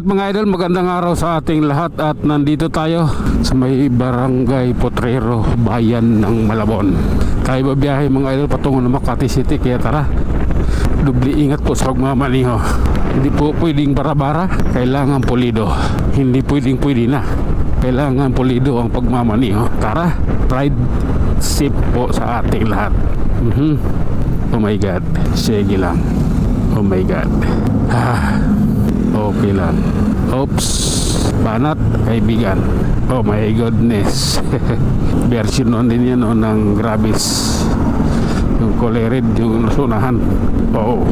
Alright mga idol, magandang araw sa ating lahat at nandito tayo sa may Barangay Potrero, bayan ng Malabon. Tayo babiyahe mga idol patungo ng Makati City, kaya tara, dubli ingat po sa pagmamaniho. Hindi po pwedeng bara-bara, kailangan pulido. Hindi pwede na, kailangan pulido ang pagmamaniho. Tara, ride safe po sa ating lahat. Oh my God, sige lang. Oh my God. Okay lang. Oops, banat kaibigan. Oh my goodness. Version nun din yan ng Grabis, yung colored, yung nasunahan. Oh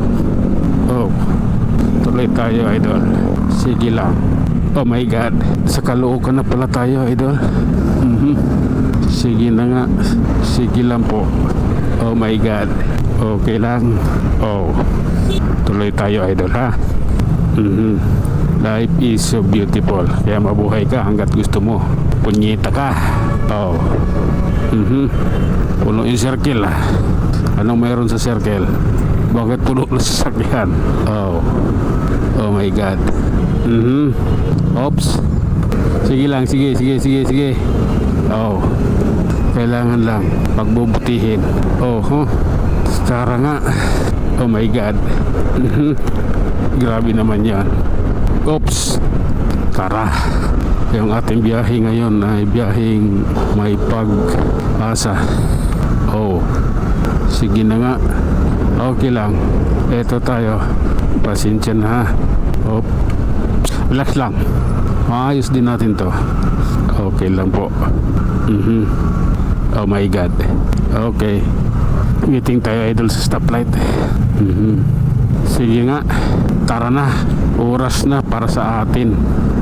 tuloy tayo idol. Sige lang. Oh my God, sa Caloocan na pala tayo idol. Sige na nga. Sige lang po. Oh my God. Okay lang. Oh, tuloy tayo idol ha. Life is so beautiful, kaya mabuhay ka hanggat gusto mo. Punyeta ka. Oh. Puno yung circle ah. Anong meron sa circle? Bakit puno na sasakyan? Oh my God. Oops. Sige lang, sige. Oh, kailangan lang pagbubutihin. Tara nga. Oh my God. Grabe naman yan. Oops. Tara. Yung ating biyahe ngayon ay biyaheng may pag-asa. Oh, sige na nga. Okay lang. Eto tayo. Pasensya na ha. Oh, relax lang. Maayos din natin to. Okay lang po. Oh my God. Okay. Waiting tayo idol sa stoplight. Sige nga, tara na. Oras na para sa atin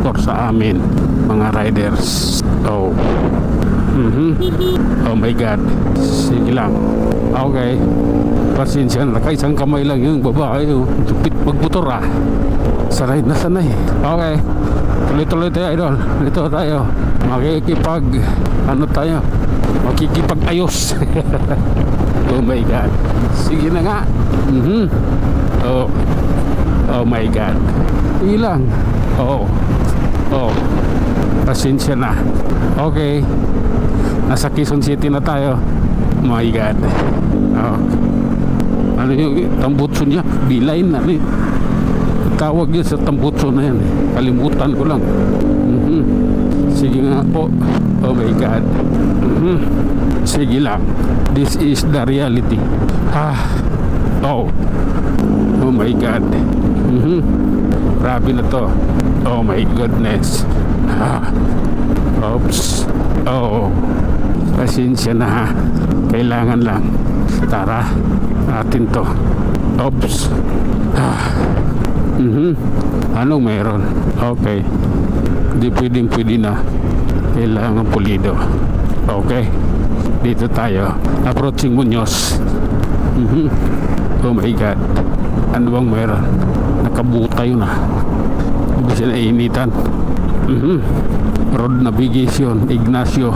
or sa amin mga riders. Oh my God. Sige lang. Okay, pasensya na, isang kamay lang yung babae. Tupit magmotor ah. Sanay na sanay. Okay, tuloy tayo idol. Dito tayo makikipag-ayos. Oh my God. Sige na nga. Oh my God. Ilang. Pasensya na. Okay, nasa Quezon City na tayo. Oh my God. Ano yung tambutso niya? Beeline na rin. Tawag yun sa tambutso na yan. Kalimutan ko lang. Sige nga po. Oh my God. Sige lang. This is the reality. Oh my God. Grabe na to. Oh my goodness. Oops. Pasensya na ha. Kailangan lang. Tara, atin to. Oops. Anong meron? Okay, hindi pwede na. Kailangan pulido. Okay, dito tayo. Approaching Muñoz. Oh my God. Ano bang meron? Nakabutay na. Hindi siya nainitan. Road navigation, Ignacio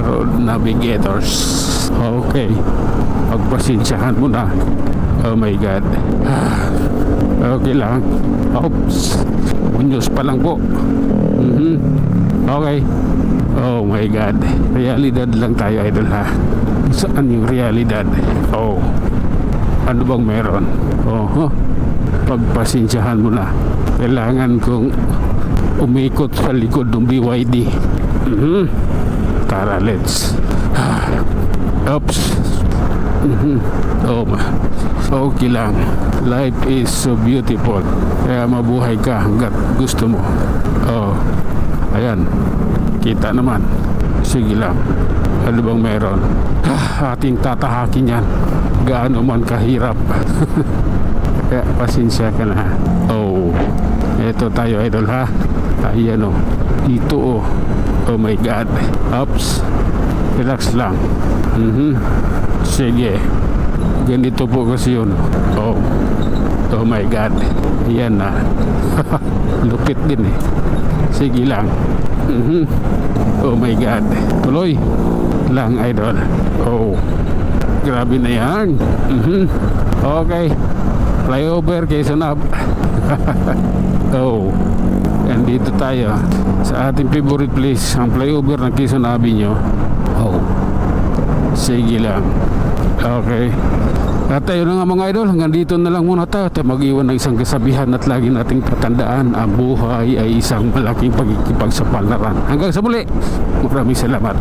Road Navigators. Okay, pagpasensyahan mo na. Oh my God. Okay lang. Oops, Muñoz pa lang po. Okay. Oh my God. Realidad lang tayo idol ha. Saan yung realidad? Ano bang meron? Pagpasensyahan mo na. Kailangan kong umikot sa likod ng BYD. Tara, let's. Oops. Okay lang. Life is so beautiful, kaya mabuhay ka hanggat gusto mo. Ayan, kita naman. Sige lang. Ano bang meron? Ating tatahakin yan, gaano man kahirap. Kaya pasensya ka na. Eto tayo idol ha. Ayan dito oh my God. Oops. Relax lang. Sige. Ganito po kasi yun. Oh my God. Ayan na. Lupit din eh. Sige lang. Oh my God. Tuloy lang idol. Grabe na yan. Okay, flyover Quezon Ave. Nandito tayo sa ating favorite place, ang flyover ng Quezon Avenue. Oh, sige lang. Okay. At ayun na nga mga idol, hanggang dito na lang muna tayo. At mag-iwan ng isang kasabihan at lagi nating patandaan, ang buhay ay isang malaking pagkikipag sa palaran. Hanggang sa muli, maraming salamat.